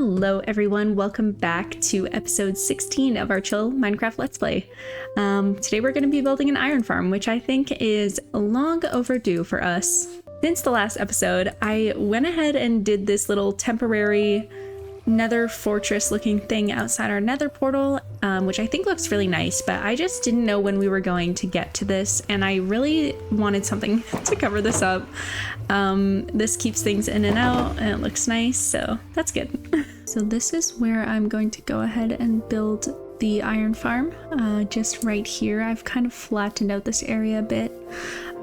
Hello everyone, welcome back to episode 16 of our chill Minecraft Let's Play. Today we're going to be building an iron farm, which I think is long overdue for us. Since the last episode, I went ahead and did this little temporary nether fortress looking thing outside our nether portal, which I think looks really nice, but I just didn't know when we were going to get to this, and I really wanted something to cover this up. This keeps things in and out, and it looks nice, so that's good. So this is where I'm going to go ahead and build the iron farm, just right here. I've kind of flattened out this area a bit.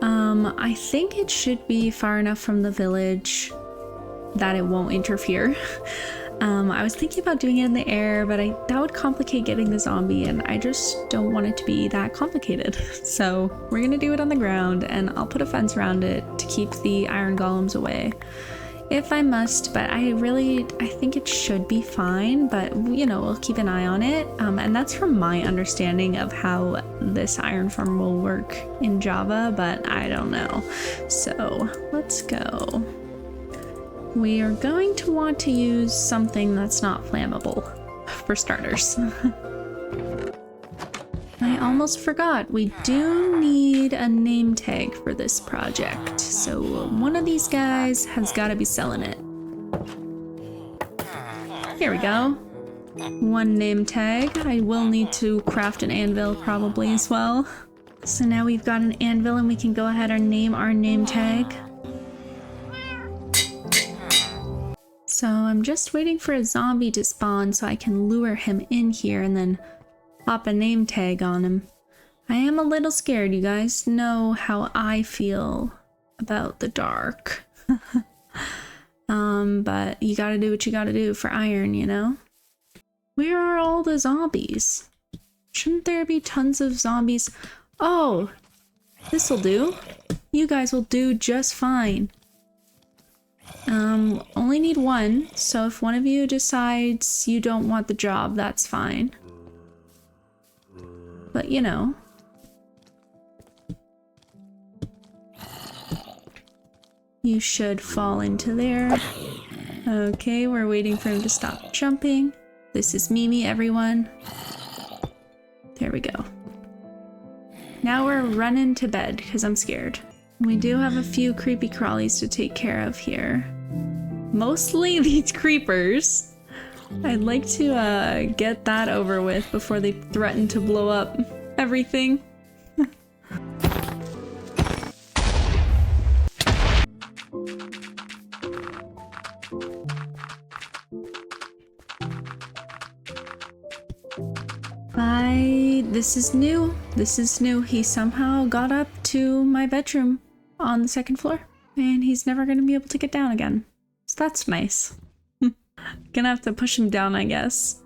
I think it should be far enough from the village that it won't interfere. I was thinking about doing it in the air, but that would complicate getting the zombie, and I just don't want it to be that complicated. So we're gonna do it on the ground, and I'll put a fence around it to keep the iron golems away if I must, but I think it should be fine, but you know, we'll keep an eye on it. And that's from my understanding of how this iron farm will work in Java, but I don't know. So let's go. We are going to want to use something that's not flammable, for starters. I almost forgot, we do need a name tag for this project, so one of these guys has got to be selling it. Here we go. One name tag. I will need to craft an anvil probably as well. So now we've got an anvil and we can go ahead and name our name tag. So I'm just waiting for a zombie to spawn so I can lure him in here and then pop a name tag on him. I am a little scared, you guys know how I feel about the dark. But you gotta do what you gotta do for iron, you know? Where are all the zombies? Shouldn't there be tons of zombies? Oh, this'll do. You guys will do just fine. Only need one, so if one of you decides you don't want the job, that's fine. But you know. You should fall into there. Okay, we're waiting for him to stop jumping. This is Mimi, everyone. There we go. Now we're running to bed because I'm scared. We do have a few creepy crawlies to take care of here. Mostly these creepers. I'd like to get that over with before they threaten to blow up everything. This is new. This is new. He somehow got up to my bedroom on the second floor, and he's never going to be able to get down again. So that's nice. Gonna have to push him down, I guess.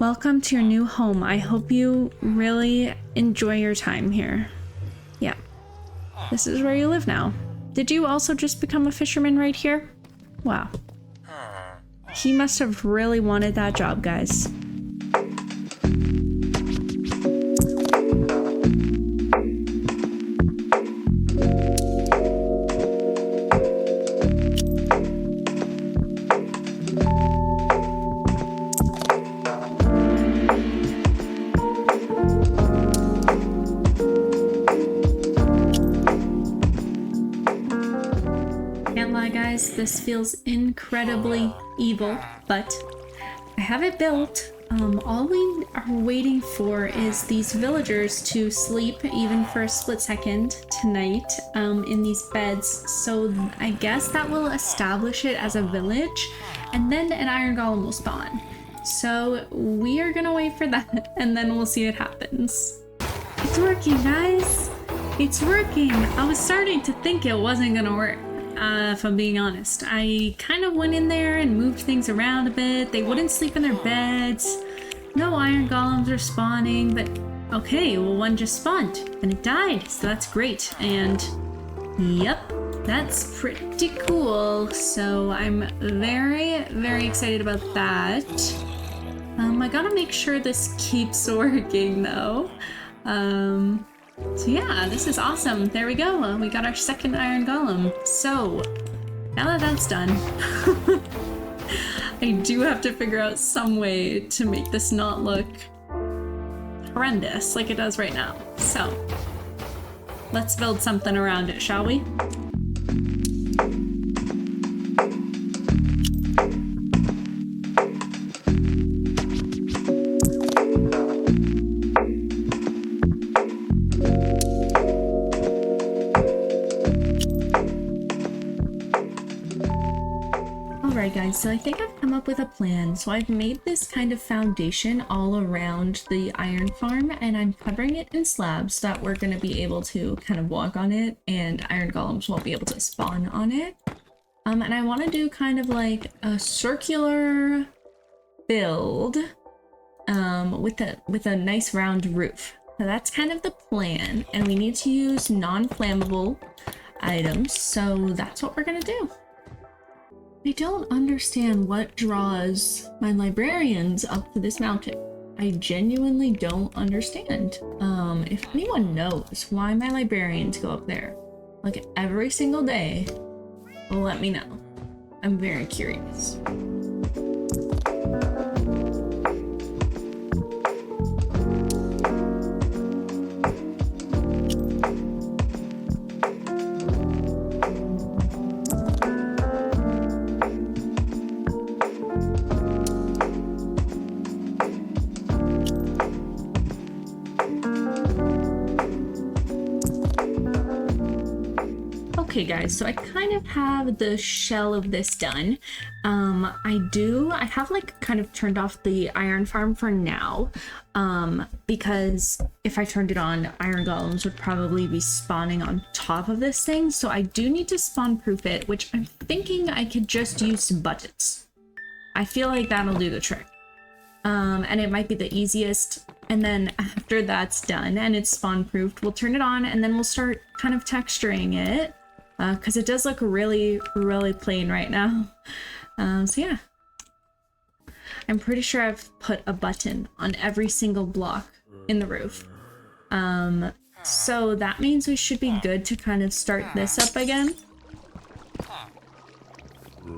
Welcome to your new home. I hope you really enjoy your time here. Yeah. This is where you live now. Did you also just become a fisherman right here? Wow. He must have really wanted that job, guys. This feels incredibly evil, but I have it built. All we are waiting for is these villagers to sleep, even for a split second tonight, in these beds. So I guess that will establish it as a village, and then an iron golem will spawn. So we are gonna wait for that, and then we'll see what happens. It's working, guys! It's working! I was starting to think it wasn't gonna work. If I'm being honest. I kind of went in there and moved things around a bit. They wouldn't sleep in their beds. No iron golems are spawning, but okay, well, one just spawned and it died, so that's great. And yep, that's pretty cool. So I'm very, very excited about that. I gotta make sure this keeps working though. So yeah, this is awesome. There we go. We got our second iron golem. So now that that's done, I do have to figure out some way to make this not look horrendous like it does right now. So let's build something around it, shall we? Alright guys, so I think I've come up with a plan. So I've made this kind of foundation all around the iron farm, and I'm covering it in slabs so that we're going to be able to kind of walk on it and iron golems won't be able to spawn on it. And I want to do kind of like a circular build with a nice round roof. So that's kind of the plan, and we need to use non-flammable items, so that's what we're going to do. I don't understand what draws my librarians up to this mountain. I genuinely don't understand. If anyone knows why my librarians go up there, like every single day, let me know. I'm very curious. Okay guys, so I kind of have the shell of this done. I have like kind of turned off the iron farm for now, because if I turned it on, iron golems would probably be spawning on top of this thing. So I do need to spawn proof it, which I'm thinking I could just use some buttons. I feel like that'll do the trick. And it might be the easiest. And then after that's done and it's spawn proofed, we'll turn it on and then we'll start kind of texturing it. Because it does look really, really plain right now. So yeah. I'm pretty sure I've put a button on every single block in the roof. So that means we should be good to kind of start this up again.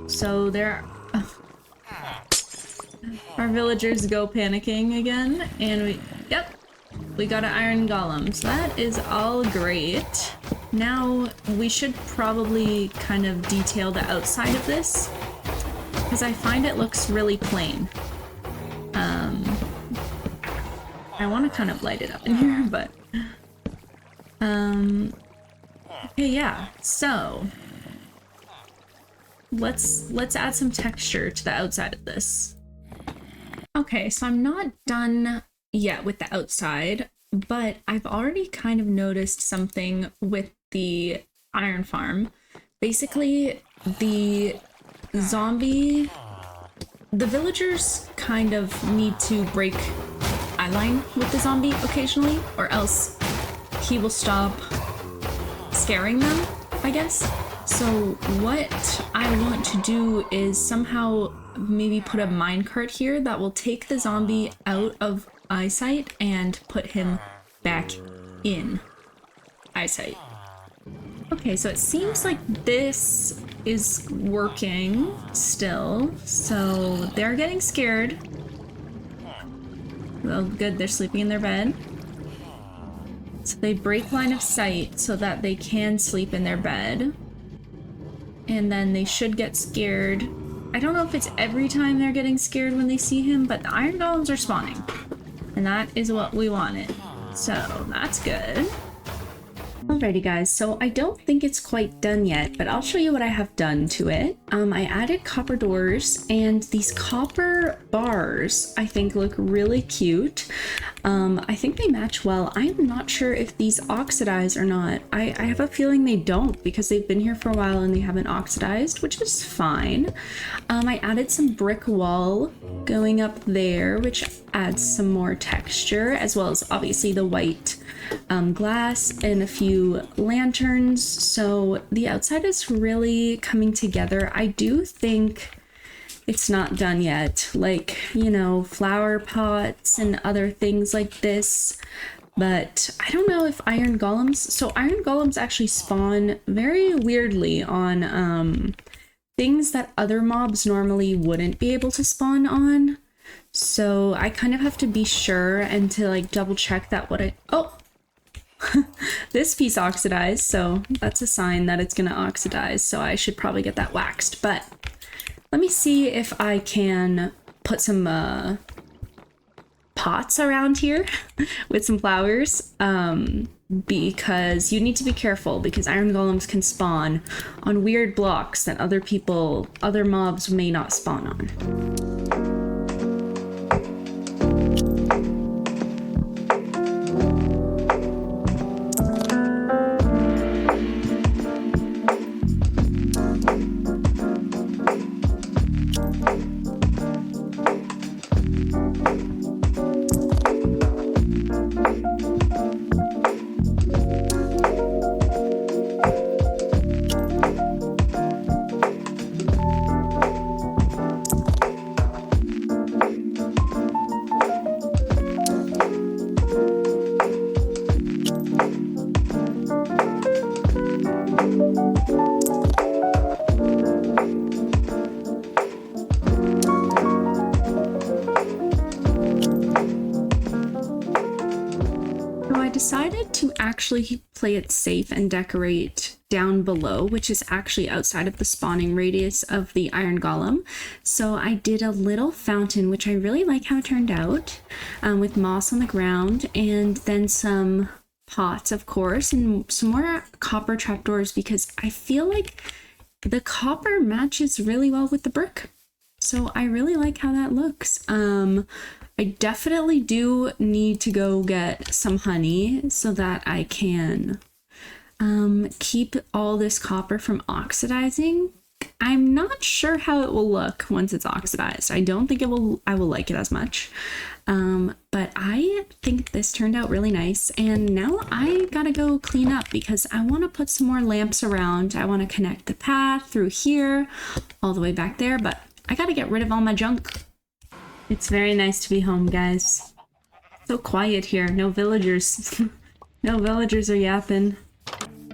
So there our villagers go panicking again, and we got an iron golem. So that is all great. Now we should probably kind of detail the outside of this, because I find it looks really plain. I want to kind of light it up in here, but okay, yeah. So let's add some texture to the outside of this. Okay, so I'm not done yet with the outside, but I've already kind of noticed something with the iron farm. Basically, the villagers kind of need to break eyeline with the zombie occasionally, or else he will stop scaring them, I guess. So what I want to do is somehow maybe put a minecart here that will take the zombie out of eyesight and put him back in eyesight. Okay, so it seems like this is working still. So they're getting scared. Well, good, they're sleeping in their bed. So they break line of sight so that they can sleep in their bed. And then they should get scared. I don't know if it's every time they're getting scared when they see him, but the iron golems are spawning. And that is what we wanted. So that's good. Alrighty guys, so I don't think it's quite done yet, but I'll show you what I have done to it. I added copper doors, and these copper bars I think look really cute. I think they match well. I'm not sure if these oxidize or not. I have a feeling they don't, because they've been here for a while and they haven't oxidized, which is fine. I added some brick wall going up there, which adds some more texture, as well as obviously the white glass and a few lanterns. So the outside is really coming together. I do think it's not done yet, like, you know, flower pots and other things like this, but I don't know if iron golems, so iron golems actually spawn very weirdly on things that other mobs normally wouldn't be able to spawn on. So I kind of have to be sure and to like double check that what I... Oh! This piece oxidized, so that's a sign that it's gonna oxidize, so I should probably get that waxed. But let me see if I can put some pots around here with some flowers, because you need to be careful because iron golems can spawn on weird blocks that other mobs may not spawn on. Decided to actually play it safe and decorate down below, which is actually outside of the spawning radius of the iron golem. So I did a little fountain, which I really like how it turned out, with moss on the ground, and then some pots, of course, and some more copper trapdoors because I feel like the copper matches really well with the brick. So I really like how that looks. I definitely do need to go get some honey so that I can keep all this copper from oxidizing. I'm not sure how it will look once it's oxidized. I don't think I will like it as much. But I think this turned out really nice. And now I gotta go clean up because I want to put some more lamps around. I want to connect the path through here all the way back there, but I gotta get rid of all my junk. It's very nice to be home, guys. So quiet here. No villagers. No villagers are yapping.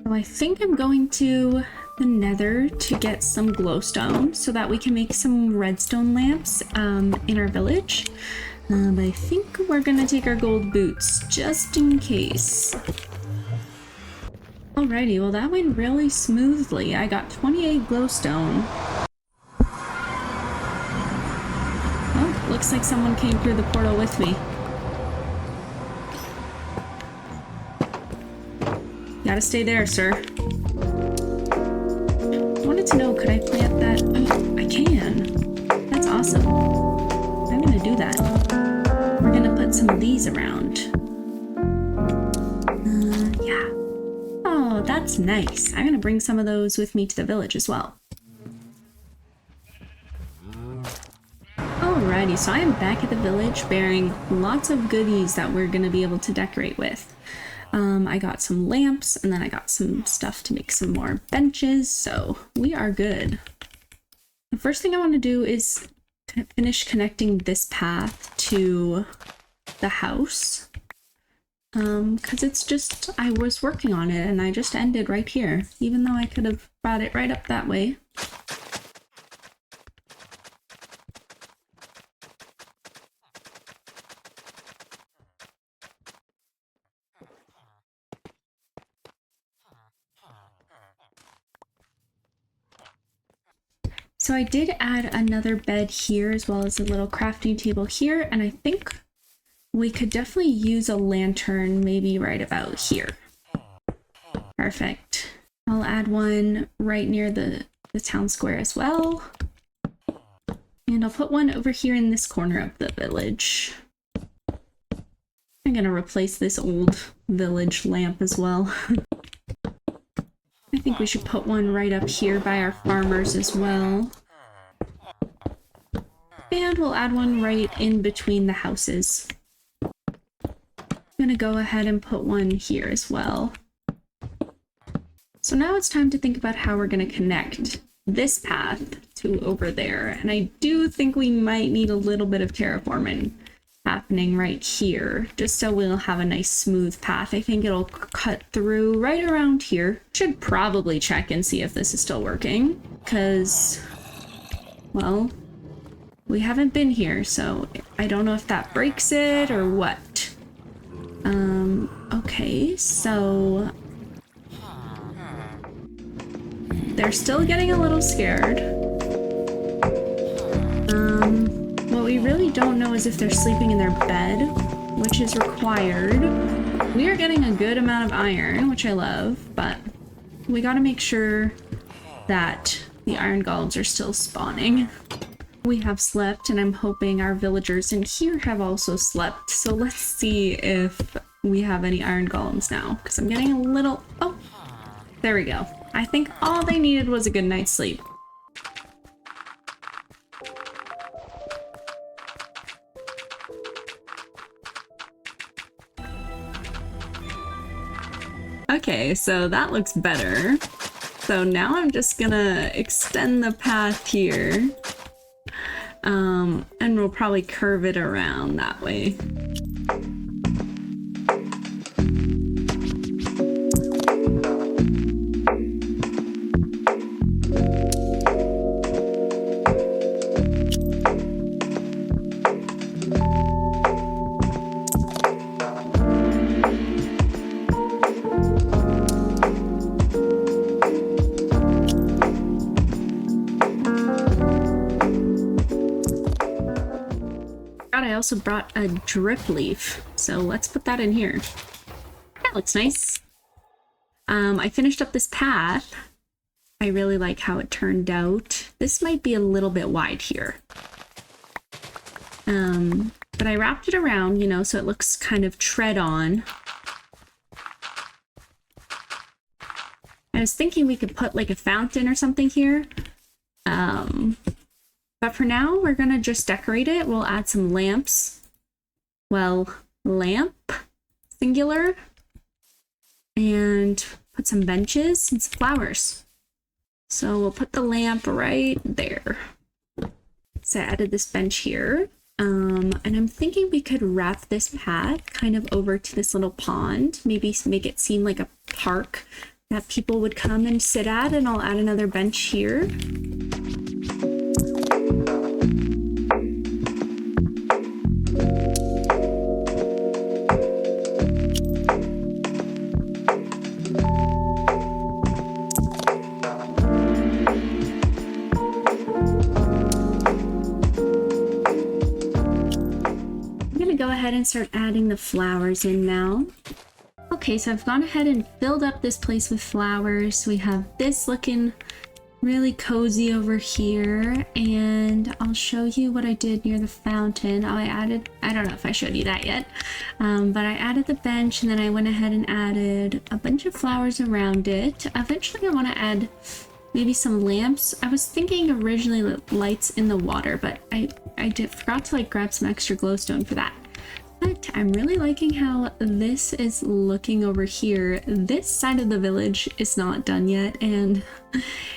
So I think I'm going to the Nether to get some glowstone so that we can make some redstone lamps in our village. But I think we're gonna take our gold boots just in case. Alrighty, well that went really smoothly. I got 28 glowstone. Looks like someone came through the portal with me. Gotta stay there, sir. I wanted to know, could I plant that? Oh, I can. That's awesome. I'm gonna do that. We're gonna put some of these around. Yeah. Oh, that's nice. I'm gonna bring some of those with me to the village as well. Alrighty, so I am back at the village bearing lots of goodies that we're going to be able to decorate with. I got some lamps and then I got some stuff to make some more benches, so we are good. The first thing I want to do is finish connecting this path to the house. Because it's just, I was working on it and I just ended right here, even though I could have brought it right up that way. So I did add another bed here as well as a little crafting table here, and I think we could definitely use a lantern maybe right about here. Perfect. I'll add one right near the town square as well. And I'll put one over here in this corner of the village. I'm gonna replace this old village lamp as well. I think we should put one right up here by our farmers as well. And we'll add one right in between the houses. I'm gonna go ahead and put one here as well. So now it's time to think about how we're gonna connect this path to over there. And I do think we might need a little bit of terraforming happening right here, just so we'll have a nice smooth path. I think it'll cut through right around here. Should probably check and see if this is still working, because well, we haven't been here, so I don't know if that breaks it or what. Okay, so they're still getting a little scared. What we really don't know is if they're sleeping in their bed, which is required. We are getting a good amount of iron, which I love, but we gotta make sure that the iron golems are still spawning. We have slept, and I'm hoping our villagers in here have also slept. So let's see if we have any iron golems now, because I'm getting a little... Oh, there we go. I think all they needed was a good night's sleep. Okay, so that looks better. So now I'm just gonna extend the path here. And we'll probably curve it around that way. I also brought a drip leaf, so let's put that in here. That looks nice. I finished up this path. I really like how it turned out. This might be a little bit wide here. But I wrapped it around, you know, so it looks kind of tread on. I was thinking we could put like a fountain or something here. But for now, we're gonna just decorate it. We'll add some lamps. Well, lamp, singular. And put some benches and some flowers. So we'll put the lamp right there. So I added this bench here. And I'm thinking we could wrap this path kind of over to this little pond. Maybe make it seem like a park that people would come and sit at. And I'll add another bench here. Go ahead and start adding the flowers in now. Okay, so I've gone ahead and filled up this place with flowers. We have this looking really cozy over here, and I'll show you what I did near the fountain. I don't know if I showed you that yet, but I added the bench, and then I went ahead and added a bunch of flowers around it. Eventually I want to add maybe some lamps. I was thinking originally lights in the water, but I forgot to like grab some extra glowstone for that. But I'm really liking how this is looking over here. This side of the village is not done yet, and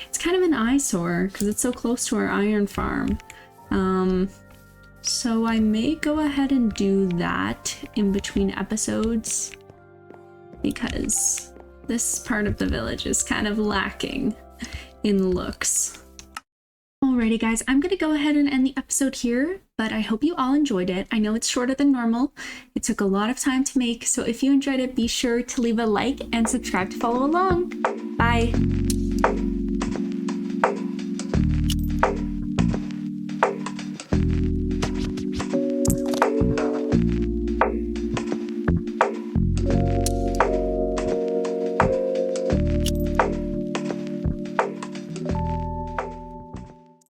it's kind of an eyesore because it's so close to our iron farm. So I may go ahead and do that in between episodes because this part of the village is kind of lacking in looks. Alrighty guys, I'm gonna go ahead and end the episode here, but I hope you all enjoyed it. I know it's shorter than normal. It took a lot of time to make, so if you enjoyed it, be sure to leave a like and subscribe to follow along. Bye!